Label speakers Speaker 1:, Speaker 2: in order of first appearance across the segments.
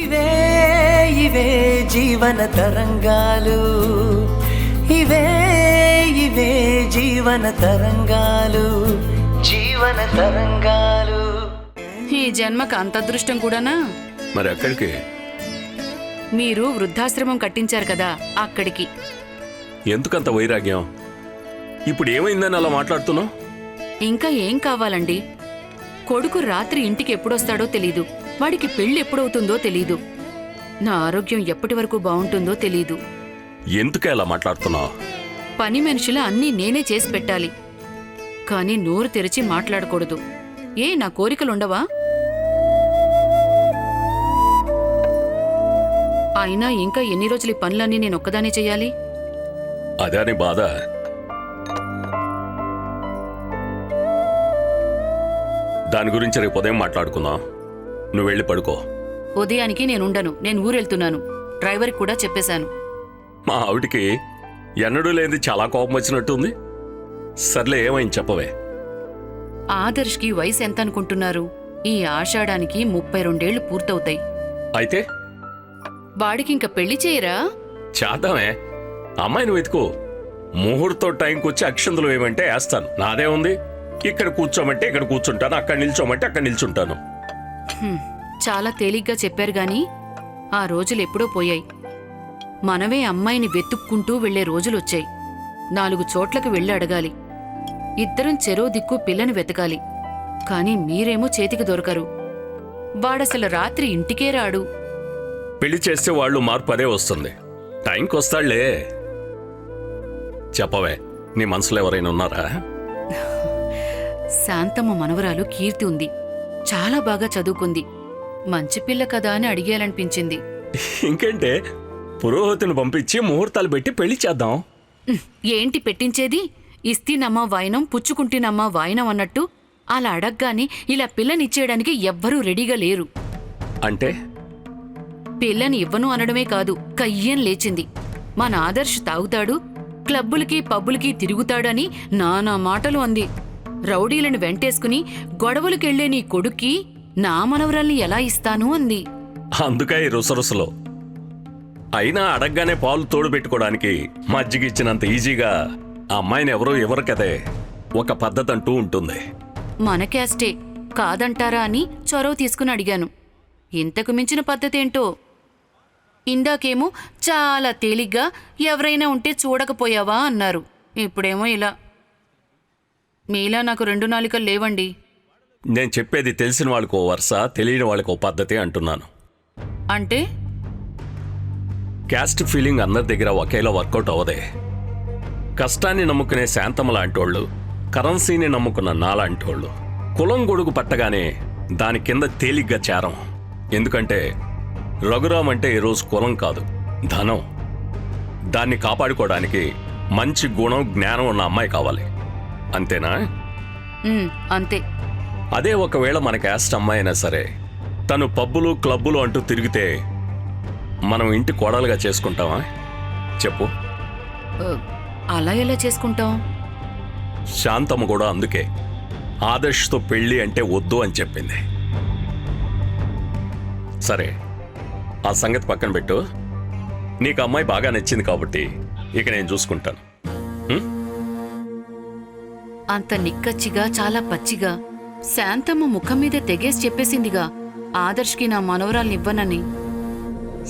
Speaker 1: ఇవే ఇవే జీవన తరంగాలు, ఇవే ఇవే జీవన తరంగాలు, జీవన తరంగాలు.
Speaker 2: ఈ జన్మకు అంత అదృష్టం కూడానా?
Speaker 3: మరి ఎక్కడికి?
Speaker 2: మీరు వృద్ధాశ్రమం కట్టించారు కదా, అక్కడికి.
Speaker 3: ఎందుకంత వైరాగ్యం? ఇప్పుడు ఏమైందని అలా మాట్లాడుతున్నావు?
Speaker 2: ఇంకా ఏం కావాలండి? కొడుకు రాత్రి ఇంటికి ఎప్పుడొస్తాడో తెలీదు, వాడికి పెళ్లి ఎప్పుడవుతుందో తెలీదు, నా ఆరోగ్యం ఎప్పటి వరకు బాగుంటుందో తెలీదు.
Speaker 3: ఎందుకే అలా మాట్లాడుతున్నావు?
Speaker 2: పని మనుషుల అన్నీ నేనే చేసి పెట్టాలి, కానీ నోరు తెరిచి మాట్లాడకూడదు. ఏ నా కోరికలుండవా? అయినా ఇంకా ఎన్ని రోజులు ఈ పనులన్నీ నేనొక్కదానే చెయ్యాలి?
Speaker 3: అదే అని బాధ. దాని గురించి రేపు ఉదయం మాట్లాడుకుందాం. నువ్వు వెళ్ళి పడుకో.
Speaker 2: ఉదయానికి నేనుండను, నేను ఊరెళ్తున్నాను. డ్రైవర్కి కూడా చెప్పేశాను.
Speaker 3: మా ఆవిడికి ఎన్నడూ లేనిది చాలా కోపం వచ్చినట్టుంది. సర్లే, ఏమైంది చెప్పవే.
Speaker 2: ఆదర్శ్కి వయసు ఎంత అనుకుంటున్నారు? ఈ ఆషాఢానికి 32 ఏళ్లు పూర్తవుతాయి.
Speaker 3: అయితే
Speaker 2: వాడికింక పెళ్లి చేయరా?
Speaker 3: చేద్దామే. అమ్మాయిని వెతుకు. ముహూర్తం టైంకి వచ్చి అక్షంతలు వేయమంటే వేస్తాను. నాదే ఉంది. ఇక్కడ కూర్చోమంటే ఇక్కడ కూర్చుంటాను, అక్కడ నిల్చోమంటే అక్కడ నిల్చుంటాను.
Speaker 2: చాలా తేలిగ్గా చెప్పారు గాని ఆ రోజులు ఎప్పుడో పోయాయి. మనమే అమ్మాయిని వెతుక్కుంటూ వెళ్లే రోజులొచ్చాయి. 4 చోట్లకు వెళ్ళి అడగాలి. ఇద్దరం చెరో దిక్కు పిల్లని వెతకాలి. కాని మీరేమో చేతికి దొరకరు. వాడసలు రాత్రి ఇంటికే రాడు.
Speaker 3: పెళ్లి చేస్తే వాళ్ళు మార్పు అదే వస్తుంది. టైంకి వస్తాళ్లే. చెప్పవే, నీ మనసులో ఎవరైనా ఉన్నారా?
Speaker 2: శాంతమ్మ మనవరాలు కీర్తి ఉంది. చాలా బాగా చదువుకుంది. మంచి పిల్ల కదా అని అడిగేయాలనిపించింది.
Speaker 3: ఇంకేంటే, పురోహితుని పంపించి ముహూర్తాలు పెట్టి పెళ్లి చేద్దాం.
Speaker 2: ఏంటి పెట్టించేది? ఇస్తీనమ్మా వాయనం, పుచ్చుకుంటేనమ్మా వాయనం అన్నట్టు అలా అడగ్గానే ఇలా పిల్లనిచ్చేయడానికి ఎవ్వరూ రెడీగా లేరు.
Speaker 3: అంటే
Speaker 2: పిల్లని ఇవ్వను అనడమే కాదు, కయ్యం లేచింది. మన ఆదర్శ్ తాగుతాడు, క్లబ్బులకి పబ్బులకి తిరుగుతాడని నానా మాటలు అంది. రౌడీలను వెంటేసుకుని గొడవలకెళ్లే నీ కొడుక్కి నా మనవరాల్ని ఎలా ఇస్తాను అంది.
Speaker 3: అందుకే ఈ రుసరుసలో. అయినా అడగ్గానే పాలు తోడు పెట్టుకోవడానికి మజ్జిగిచ్చినంత ఈజీగా ఆ అమ్మాయిని ఎవరూ ఇవ్వరు కదే. ఒక పద్ధతి అంటూ ఉంటుంది.
Speaker 2: మన క్యాస్టే కాదంటారా అని చొరవ తీసుకుని అడిగాను. ఇంతకు మించిన పద్ధతేంటో. ఇందాకేమో చాలా తేలిగ్గా ఎవరైనా ఉంటే చూడకపోయావా అన్నారు. ఇప్పుడేమో ఇలా. మీలా నాకు 2 నాలుకలు లేవండి.
Speaker 3: నేను చెప్పేది తెలిసిన వాళ్ళకో వరుస, తెలియని వాళ్ళకో పద్ధతి అంటున్నాను.
Speaker 2: అంటే
Speaker 3: క్యాస్ట్ ఫీలింగ్ అందరి దగ్గర ఒకేలా వర్కౌట్ అవ్వదే. కష్టాన్ని నమ్ముకునే శాంతమ్మ లాంటోళ్ళు, కరెన్సీని నమ్ముకున్న నాలాంటోళ్ళు కులం గొడుగు పట్టగానే దాని కింద తేలిగ్గా చేరం. ఎందుకంటే రఘురామ్ అంటే ఈరోజు కులం కాదు, ధనం. దాన్ని కాపాడుకోవడానికి మంచి గుణం, జ్ఞానం ఉన్న అమ్మాయి కావాలి. అంతేనా?
Speaker 2: అంతే.
Speaker 3: అదే ఒకవేళ మన క్యాస్ట్ అమ్మాయి అయినా సరే తను పబ్బులు క్లబ్బులు అంటూ తిరిగితే మనం ఇంటి కోడలుగా చేసుకుంటామా చెప్పు?
Speaker 2: అలా ఎలా చేసుకుంటాం?
Speaker 3: శాంతమ్మ కూడా అందుకే ఆదర్శ్తో పెళ్లి అంటే వద్దు అని చెప్పింది. సరే, ఆ సంగతి పక్కన పెట్టు. నీకు అమ్మాయి బాగా నచ్చింది కాబట్టి ఇక నేను చూసుకుంటాను.
Speaker 2: అంత నిక్కచ్చిగా, చాలా పచ్చిగా శాంతమ్మ ముఖం మీద తెగేసి చెప్పేసిందిగా ఆదర్శ్కి నా మనవరాల్నివ్వనని.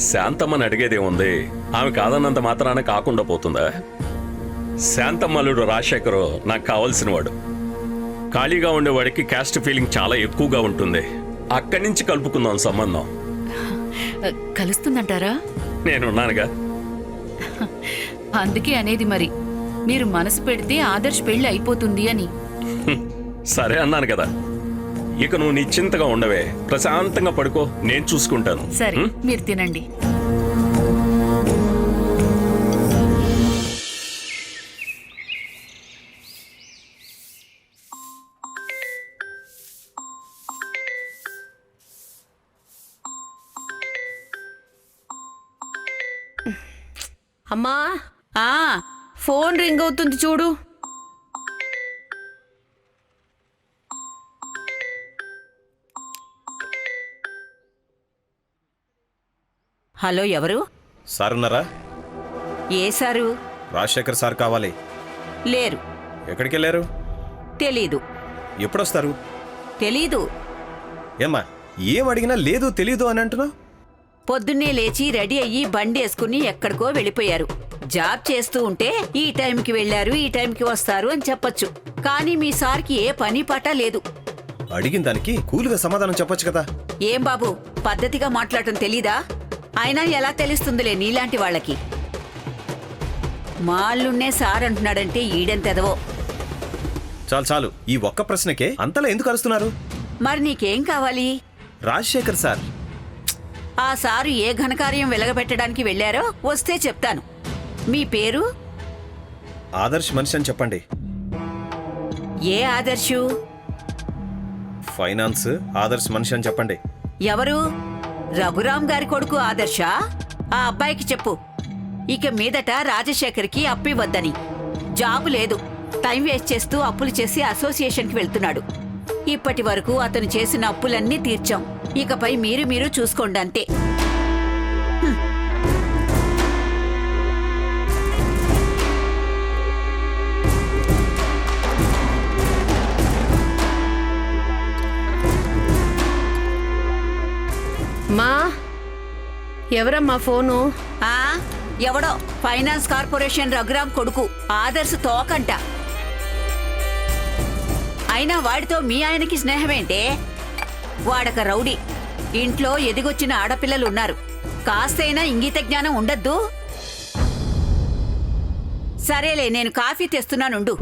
Speaker 3: శాంతమ్మని అడిగేదేముంది? ఆమె కాదన్నంత మాత్రాన కాకుండా పోతుందా? శాంతమ్మలుడు రాజశేఖరు నాకు కావలసినవాడు. ఖాళీగా ఉండేవాడికి క్యాస్ట్ ఫీలింగ్ చాలా ఎక్కువగా ఉంటుంది. అక్కడి నుంచి కలుపుకుందాం సంబంధం.
Speaker 2: కలుస్తుందంటారా?
Speaker 3: నేనున్నానుగా.
Speaker 2: అందుకే అనేది మరి, మీరు మనసు పెడితే ఆదర్శ్ పెళ్లి అయిపోతుంది అని.
Speaker 3: సరే అన్నాను కదా. ఇక నువ్వు నిశ్చింతగా ఉండవే, ప్రశాంతంగా పడుకో, నేను చూసుకుంటాను.
Speaker 2: సరే, మీరు తినండి.
Speaker 4: అమ్మా, ఫోన్ రింగ్ అవుతుంది చూడు. హలో, ఎవరు?
Speaker 5: సార్ ఉన్నారా?
Speaker 4: ఏ సారు?
Speaker 5: రాజశేఖర్ సార్ కావాలి.
Speaker 4: లేరు.
Speaker 5: ఎక్కడికి వెళ్ళారు?
Speaker 4: తెలీదు.
Speaker 5: ఎప్పుడొస్తారు?
Speaker 4: తెలీదు.
Speaker 5: ఏమ్మా, ఏం అడిగినా లేదు తెలీదు అని అంటున్నావు?
Speaker 4: పొద్దున్నే లేచి రెడీ అయ్యి బండి వేసుకుని ఎక్కడికో వెళ్ళిపోయారు. జాబ్ చేస్తూ ఉంటే ఈ టైంకి వెళ్ళారు, ఈ టైంకి వస్తారు అని చెప్పొచ్చు. కానీ మీ సార్కి ఏ పని పాట లేదు.
Speaker 5: అడిగిన దానికి కూలుగా సమాధానం చెప్పొచ్చు కదా.
Speaker 4: ఏం బాబు, పద్ధతిగా మాట్లాడటం తెలీదా? అయినా ఎలా తెలుస్తుందిలే నీలాంటి వాళ్ళకి. మాళ్ళున్నే సార్ అంటున్నాడంటే ఈడెంతెదవో.
Speaker 5: చాలు చాలు, ఈ ఒక్క ప్రశ్నకే అంతలా ఎందుకు అరుస్తున్నారు?
Speaker 4: మరి నీకేం కావాలి?
Speaker 5: రాజశేఖర్ సార్.
Speaker 4: ఆ సారు ఏ ఘనకార్యం వెలగబెట్టడానికి వెళ్ళారో వస్తే చెప్తాను. మీ పేరు?
Speaker 5: ఆదర్శ్ మనిషి అని చెప్పండి.
Speaker 4: ఏ ఆదర్శు?
Speaker 5: ఫైనాన్స్ ఆదర్శ్ మనిషి అని చెప్పండి.
Speaker 4: ఎవరు? రఘురాం గారి కొడుకు ఆదర్శా? ఆ అబ్బాయికి చెప్పు, ఇక మీదట రాజశేఖర్కి అప్పివద్దని. జాబు లేదు, టైం వేస్ట్ చేస్తూ అప్పులు చేసి అసోసియేషన్కి వెళ్తున్నాడు. ఇప్పటి వరకు అతను చేసిన అప్పులన్నీ తీర్చాం. ఇకపై మీరు చూసుకోండి అంతే.
Speaker 6: మా ఎవరమ్మా ఫోను?
Speaker 4: ఆ ఎవడో ఫైనాన్స్ కార్పొరేషన్ రఘురాం కొడుకు ఆదర్శ్ తోకంట. అయినా వాడితో మీ ఆయనకి స్నేహమేంటే? వాడక రౌడీ. ఇంట్లో ఎదిగొచ్చిన ఆడపిల్లలున్నారు. కాస్తైనా ఇంగిత జ్ఞానం ఉండద్దు? సరేలే, నేను కాఫీ తెస్తున్నానుండు.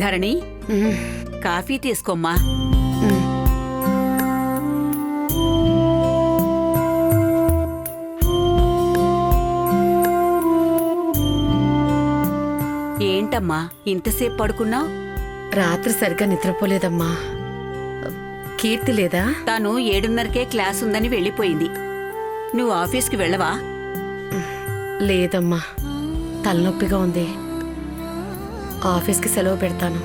Speaker 4: ధరణి, కాఫీ తీసుకోమ్మా. ఏంటమ్మా ఇంతసేపు పడుకున్నావు?
Speaker 6: రాత్రి సరిగ్గా నిద్రపోలేదమ్మా. కీర్తి లేదా?
Speaker 4: తాను 7:30కే క్లాస్ ఉందని వెళ్ళిపోయింది. నువ్వు ఆఫీస్కి వెళ్ళవా?
Speaker 6: లేదమ్మా, తలనొప్పిగా ఉంది. ఆఫీస్కి సెలవు పెడతాను.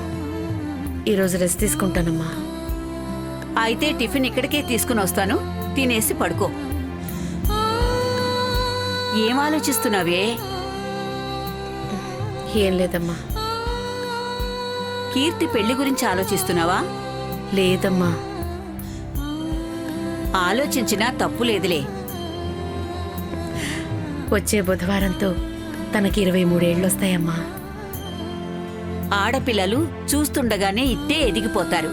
Speaker 6: ఈరోజు రెస్ట్ తీసుకుంటానమ్మా.
Speaker 4: అయితే టిఫిన్ ఇక్కడికే తీసుకుని వస్తాను, తినేసి పడుకో. ఏం ఆలోచిస్తున్నావే?
Speaker 6: ఏం లేదమ్మా.
Speaker 4: కీర్తి పెళ్లి గురించి ఆలోచిస్తున్నావా?
Speaker 6: లేదమ్మా.
Speaker 4: ఆలోచించినా తప్పు లేదులే.
Speaker 6: వచ్చే బుధవారంతో తనకి 23 ఏళ్ళొస్తాయమ్మా.
Speaker 4: ఆడపిల్లలు చూస్తుండగానే ఇట్టే ఎదిగిపోతారు.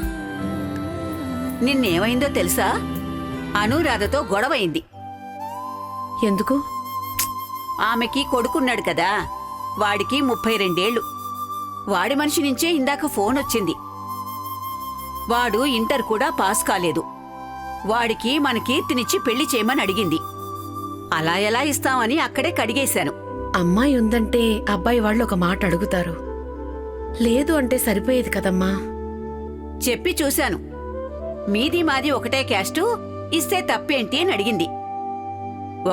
Speaker 4: నిన్నేమైందో తెలుసా? అనురాధతో గొడవైంది.
Speaker 6: ఎందుకు?
Speaker 4: ఆమెకి కొడుకున్నాడు కదా, వాడికి 32 ఏళ్ళు. వాడి మనిషి నుంచే ఇందాక ఫోన్ వచ్చింది. వాడు ఇంటర్ కూడా పాస్ కాలేదు. వాడికి మన కీర్తినిచ్చి పెళ్లి చేయమని అడిగింది. అలా ఎలా ఇస్తామని అక్కడే కడిగేశాను.
Speaker 6: అమ్మాయి ఉందంటే అబ్బాయి వాళ్ళు ఒక మాట అడుగుతారు. లేదు అంటే సరిపోయేది కదమ్మా.
Speaker 4: చెప్పి చూశాను. మీది మాది ఒకటే క్యాస్టు, ఇస్తే తప్పేంటి అని అడిగింది.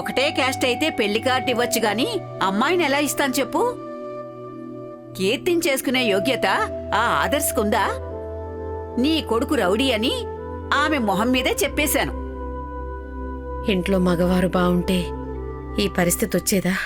Speaker 4: ఒకటే క్యాస్ట్ అయితే పెళ్లి కార్డు ఇవ్వచ్చు గాని అమ్మాయిని ఎలా ఇస్తాను చెప్పు? కీర్తిని చేసుకునే యోగ్యత ఆ ఆదర్శకుందా? నీ కొడుకు రౌడీ అని ఆమె మొహం మీదే చెప్పేశాను.
Speaker 6: ఇంట్లో మగవారు బావుంటే ఈ పరిస్థితి వచ్చేదా?